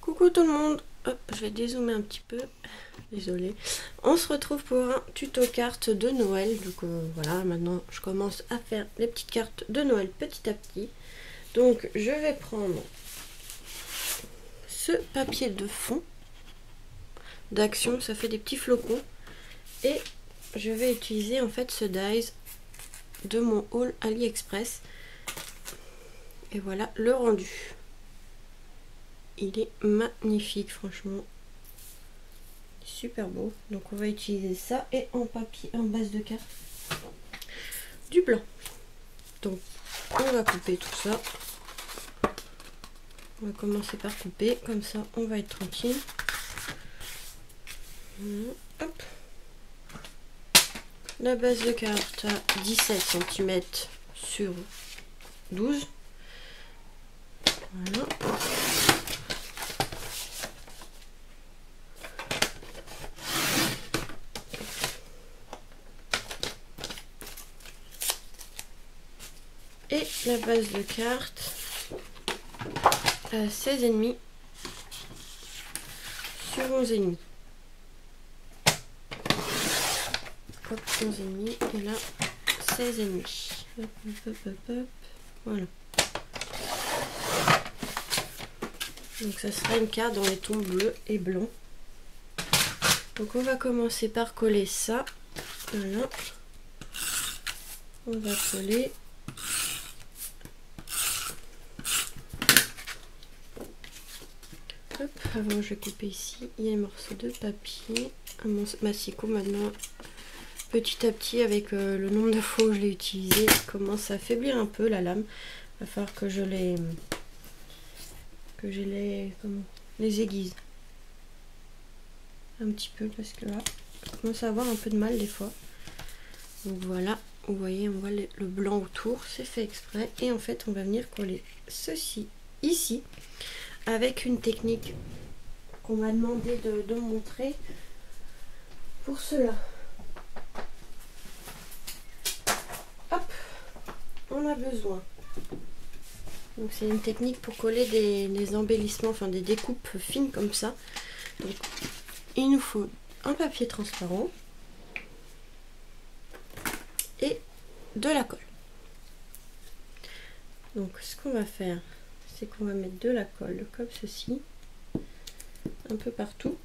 Coucou tout le monde. Hop, je vais dézoomer un petit peu. Désolée. On se retrouve pour un tuto cartes de Noël. Donc voilà, maintenant je commence à faire les petites cartes de Noël petit à petit. Donc je vais prendre ce papier de fond d'Action, ça fait des petits flocons. Et je vais utiliser en fait ce dies de mon haul AliExpress. Et voilà le rendu. Il est magnifique, franchement. Super beau. Donc on va utiliser ça et en papier, en base de carte, du blanc. Donc on va couper tout ça. On va commencer par couper, comme ça on va être tranquille. Hop. La base de carte à 17 cm sur 12. Voilà. Et la base de carte à 16,5 sur 11,5. Hop, 11,5 et là 16,5. Hop, hop, hop, hop. Voilà. Donc ça sera une carte dans les tons bleus et blancs. Donc on va commencer par coller ça. Voilà. On va coller. Hop, avant je vais couper ici. Il y a un morceau de papier. Mon massicot maintenant, petit à petit, avec le nombre de fois où je l'ai utilisé, commence à affaiblir un peu la lame. Il va falloir que je les les aiguise un petit peu, parce que là je commence à avoir un peu de mal des fois. Donc voilà, vous voyez, on voit le blanc autour, c'est fait exprès. Et en fait on va venir coller ceci ici avec une technique qu'on m'a demandé de montrer pour cela. Hop, on a besoin. Donc c'est une technique pour coller des embellissements, enfin des découpes fines comme ça. Donc il nous faut un papier transparent et de la colle. Donc ce qu'on va faire, c'est qu'on va mettre de la colle comme ceci, un peu partout,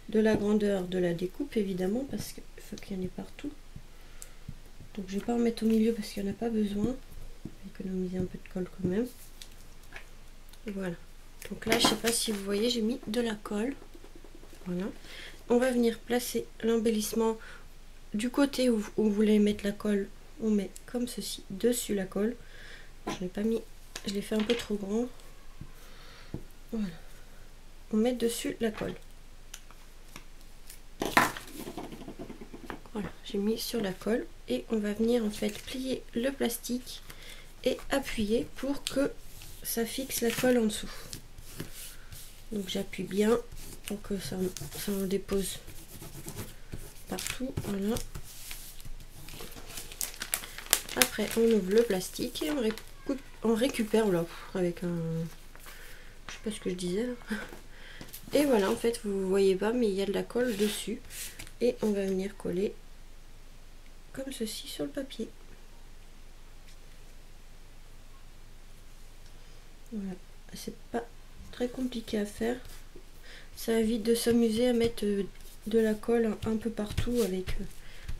de la grandeur de la découpe évidemment, parce qu'il faut qu'il y en ait partout. Donc je vais pas en mettre au milieu parce qu'il n'y en a pas besoin. Économiser un peu de colle quand même. Voilà. Donc là, je sais pas si vous voyez, j'ai mis de la colle. Voilà. On va venir placer l'embellissement du côté où vous voulez mettre la colle. On met comme ceci dessus la colle. Je l'ai pas mis, je l'ai fait un peu trop grand. Voilà. On met dessus la colle. Voilà, j'ai mis sur la colle et on va venir en fait plier le plastique et appuyer pour que ça fixe la colle en dessous. Donc j'appuie bien pour que ça en dépose partout. Voilà. Après on ouvre le plastique et on récupère là avec un, je sais pas ce que je disais là. Et voilà, en fait vous voyez pas mais il y a de la colle dessus et on va venir coller comme ceci sur le papier. Voilà, c'est pas très compliqué à faire. Ça évite de s'amuser à mettre de la colle un peu partout avec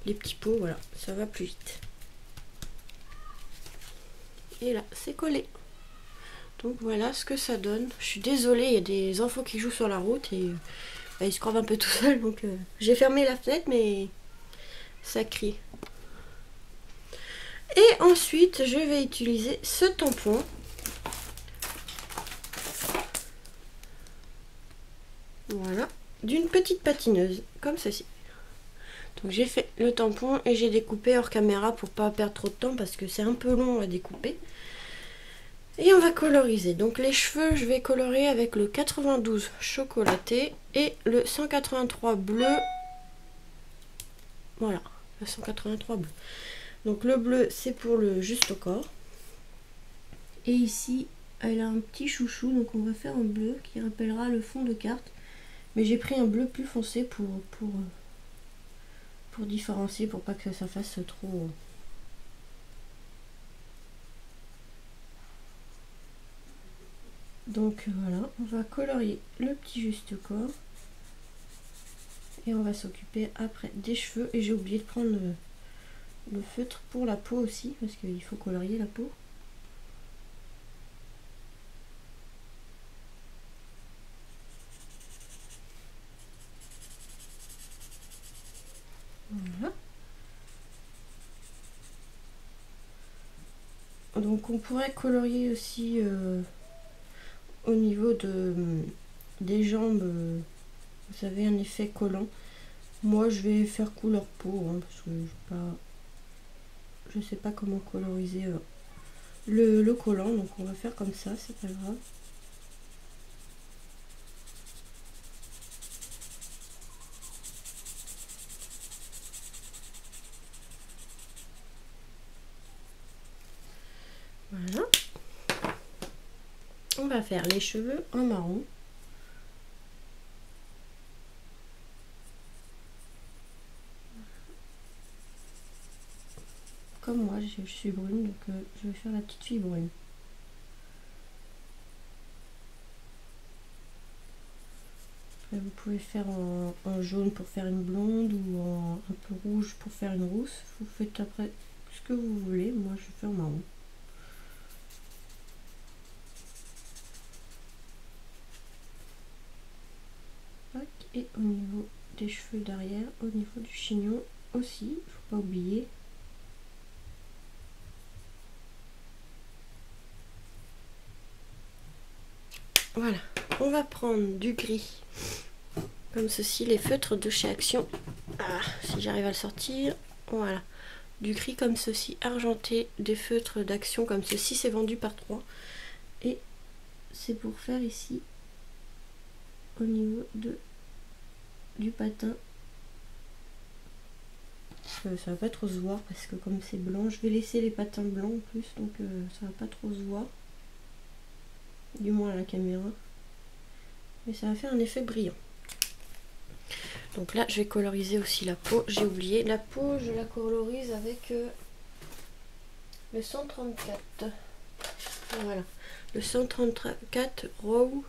les petits pots. Voilà, ça va plus vite. Et là, c'est collé. Donc voilà ce que ça donne. Je suis désolée, il y a des enfants qui jouent sur la route et ils se crevent un peu tout seuls. Donc j'ai fermé la fenêtre, mais ça crie. Et ensuite, je vais utiliser ce tampon. Voilà, d'une petite patineuse, comme ceci. Donc j'ai fait le tampon et j'ai découpé hors caméra pour pas perdre trop de temps parce que c'est un peu long à découper. Et on va coloriser. Donc les cheveux, je vais colorer avec le 92 chocolaté et le 183 bleu. Voilà, le 183 bleu. Donc le bleu, c'est pour le juste au corps. Et ici, elle a un petit chouchou, donc on va faire un bleu qui rappellera le fond de carte. Mais j'ai pris un bleu plus foncé pour différencier, pour pas que ça fasse trop... Donc voilà, on va colorier le petit juste corps. Et on va s'occuper après des cheveux. Et j'ai oublié de prendre le feutre pour la peau aussi, parce qu'il faut colorier la peau. Voilà. Donc on pourrait colorier aussi au niveau des jambes, vous savez, un effet collant. Moi je vais faire couleur peau, hein, parce que je sais pas comment coloriser le collant, donc on va faire comme ça, c'est pas grave. Voilà. On va faire les cheveux en marron. Comme moi, je suis brune, donc je vais faire la petite fille brune. Après, vous pouvez faire en jaune pour faire une blonde ou un peu rouge pour faire une rousse. Vous faites après ce que vous voulez. Moi, je fais en marron. Et au niveau des cheveux derrière, au niveau du chignon aussi, il ne faut pas oublier. Voilà, on va prendre du gris, comme ceci, les feutres de chez Action. Ah, si j'arrive à le sortir, voilà. Du gris comme ceci, argenté, des feutres d'Action comme ceci, c'est vendu par 3. Et c'est pour faire ici, au niveau du patin. Ça va pas trop se voir parce que comme c'est blanc, je vais laisser les patins blancs en plus, donc ça va pas trop se voir. Du moins à la caméra. Mais ça va faire un effet brillant. Donc là, je vais coloriser aussi la peau. J'ai oublié. La peau, je la colorise avec le 134. Voilà. Le 134 Raw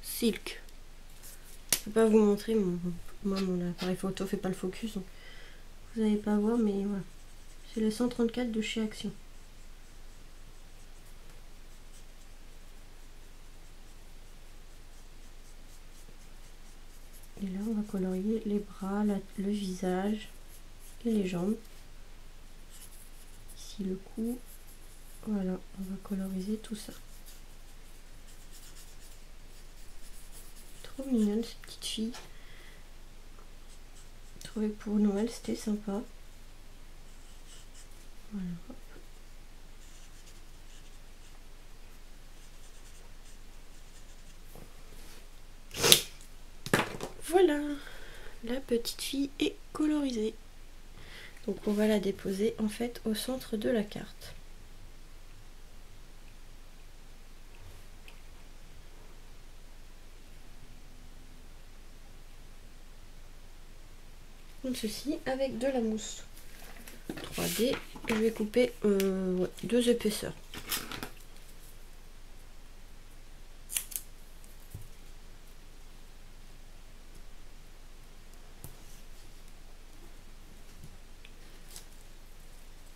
Silk. Je peux pas vous montrer. Moi, mon appareil photo fait pas le focus. Donc vous n'allez pas voir, mais voilà. C'est le 134 de chez Action. Et là, on va colorier les bras, le visage et les jambes. Ici, le cou. Voilà, on va coloriser tout ça. Trop mignonne cette petite fille. Trouvée pour Noël, c'était sympa. Voilà. Voilà, la petite fille est colorisée. Donc on va la déposer en fait au centre de la carte. Comme ceci, avec de la mousse 3D. Je vais couper 2 épaisseurs.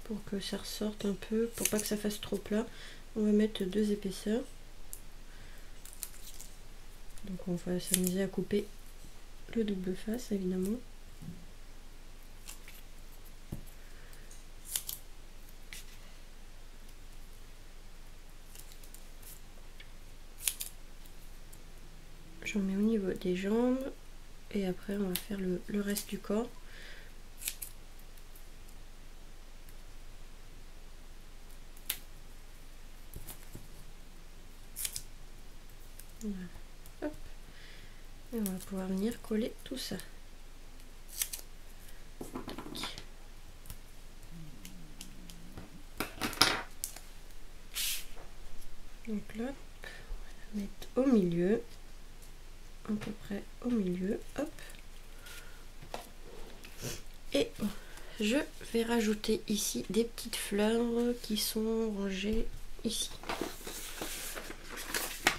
Pour que ça ressorte un peu, pour pas que ça fasse trop plat, on va mettre 2 épaisseurs. Donc on va s'amuser à couper le double face évidemment. J'en mets au niveau des jambes et après on va faire le reste du corps. Voilà. Hop. Et on va pouvoir venir coller tout ça. mettre au milieu, à peu près au milieu, hop. Et je vais rajouter ici des petites fleurs qui sont rangées ici.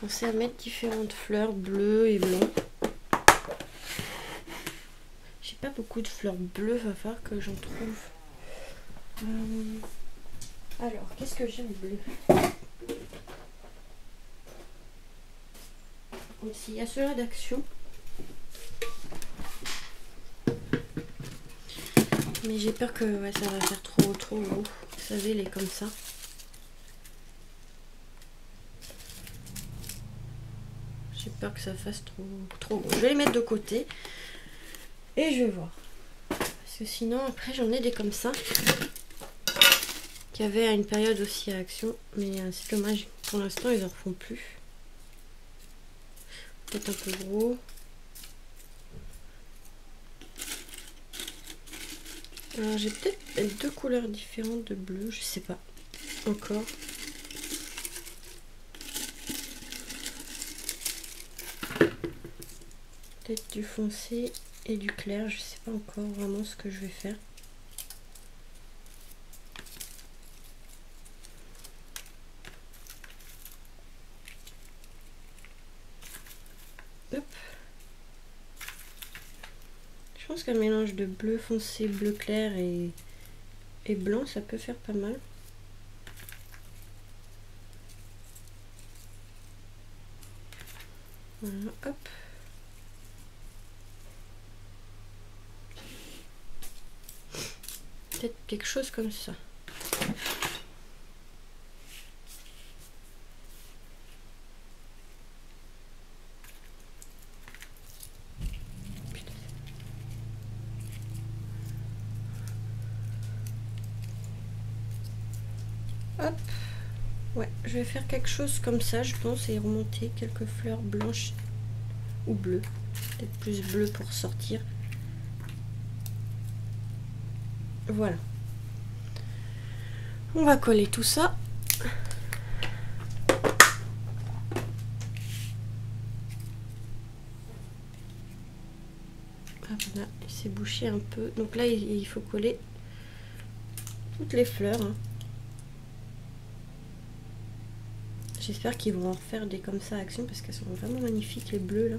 Pensez à mettre différentes fleurs bleues et blancs. J'ai pas beaucoup de fleurs bleues, va falloir que j'en trouve. Alors, qu'est-ce que j'ai en bleu? Aussi, il y a ceux-là d'Action. Mais j'ai peur que ouais, ça va faire trop gros. Vous savez, les comme ça. J'ai peur que ça fasse trop gros. Je vais les mettre de côté. Et je vais voir. Parce que sinon, après, j'en ai des comme ça. Qui avaient à une période aussi à Action. Mais c'est dommage. Pour l'instant, ils en refont plus. Peut-être un peu gros. Alors j'ai peut-être deux couleurs différentes de bleu, je sais pas encore. Peut-être du foncé et du clair, je sais pas encore vraiment ce que je vais faire. Hop. Je pense qu'un mélange de bleu foncé, bleu clair et blanc, ça peut faire pas mal. Voilà, hop. Peut-être quelque chose comme ça. Hop, ouais, je vais faire quelque chose comme ça, je pense, et remonter quelques fleurs blanches ou bleues. Peut-être plus bleu pour sortir. Voilà. On va coller tout ça. Ah, voilà, il s'est bouché un peu. Donc là, il faut coller toutes les fleurs. Hein. J'espère qu'ils vont en refaire des comme ça à Action parce qu'elles sont vraiment magnifiques, les bleus là.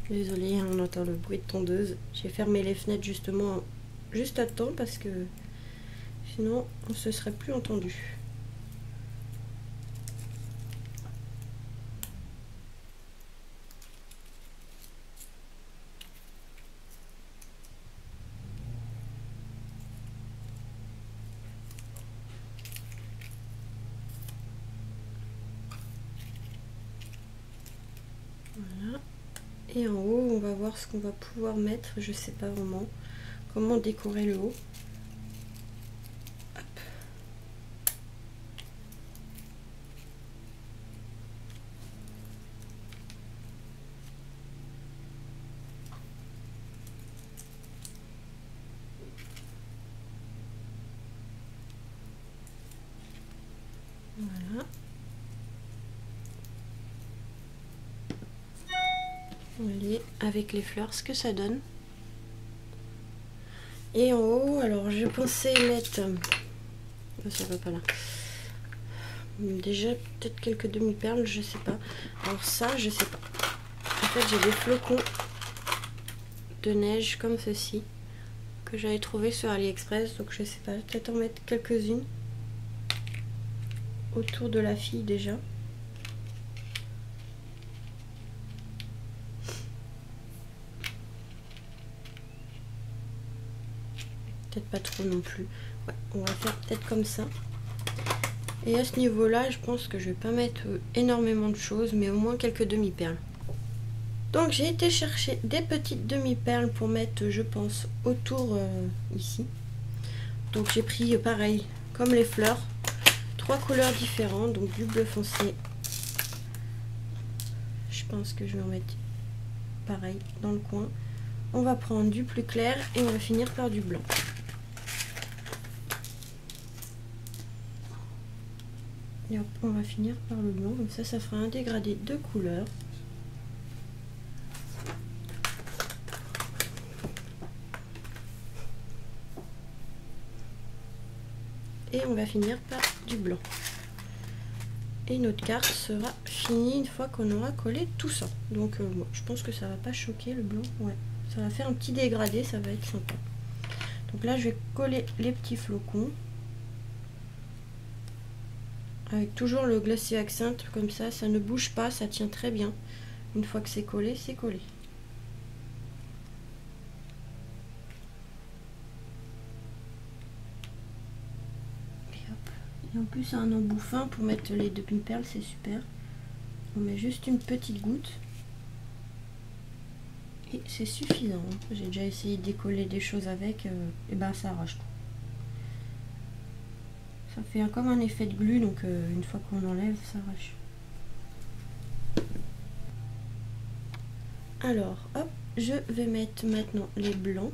Désolée, on entend le bruit de tondeuse. J'ai fermé les fenêtres justement juste à temps parce que sinon on se serait plus entendu. Voilà. Et en haut, on va voir ce qu'on va pouvoir mettre. Je sais pas vraiment comment décorer le haut. Hop. Voilà. Allez, avec les fleurs, ce que ça donne. Et en haut, alors je pensais mettre... Oh, ça va pas là. Déjà, peut-être quelques demi-perles, je sais pas. Alors ça, je sais pas. En fait, j'ai des flocons de neige comme ceci que j'avais trouvé sur AliExpress. Donc je sais pas, peut-être en mettre quelques-unes autour de la fille déjà. Pas trop non plus. Ouais, on va faire peut-être comme ça. Et à ce niveau là, je pense que je vais pas mettre énormément de choses, mais au moins quelques demi-perles. Donc j'ai été chercher des petites demi-perles pour mettre, je pense, autour ici. Donc j'ai pris pareil comme les fleurs, 3 couleurs différentes, donc du bleu foncé, pense que je vais en mettre pareil dans le coin. On va prendre du plus clair et on va finir par du blanc. Et hop, on va finir par le blanc, comme ça fera un dégradé de couleurs. Et on va finir par du blanc. Et notre carte sera finie une fois qu'on aura collé tout ça. Donc bon, je pense que ça va pas choquer le blanc. Ouais, ça va faire un petit dégradé, ça va être sympa. Donc là, je vais coller les petits flocons. Avec toujours le Glossy Accent comme ça ne bouge pas, ça tient très bien. Une fois que c'est collé, c'est collé. Et hop. Et en plus, un embout fin pour mettre les demi-perles, c'est super. On met juste une petite goutte. Et c'est suffisant. J'ai déjà essayé de décoller des choses avec, et ben ça arrache tout. Ça fait comme un effet de glu, donc une fois qu'on l'enlève, ça arrache. Alors, hop, je vais mettre maintenant les blancs.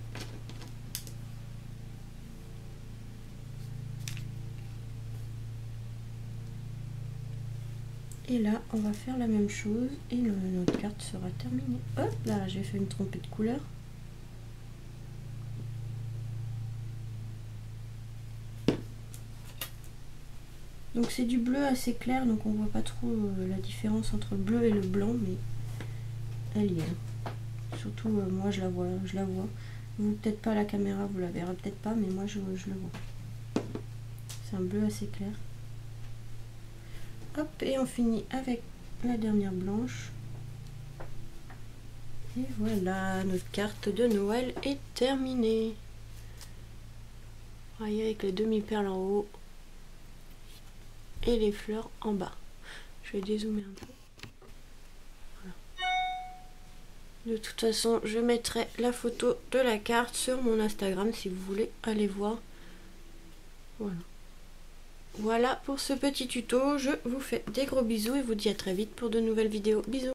Et là, on va faire la même chose et notre carte sera terminée. Hop, là, j'ai fait une trompée de couleur. Donc c'est du bleu assez clair, donc on voit pas trop la différence entre le bleu et le blanc, mais elle y est. Surtout moi je la vois. Vous peut-être pas à la caméra, vous la verrez peut-être pas, mais moi je le vois. C'est un bleu assez clair. Hop, et on finit avec la dernière blanche. Et voilà, notre carte de Noël est terminée. Voyez, avec les demi-perles en haut et les fleurs en bas. Je vais dézoomer un peu. Voilà. De toute façon, je mettrai la photo de la carte sur mon Instagram si vous voulez aller voir. Voilà. Voilà pour ce petit tuto. Je vous fais des gros bisous et vous dis à très vite pour de nouvelles vidéos. Bisous.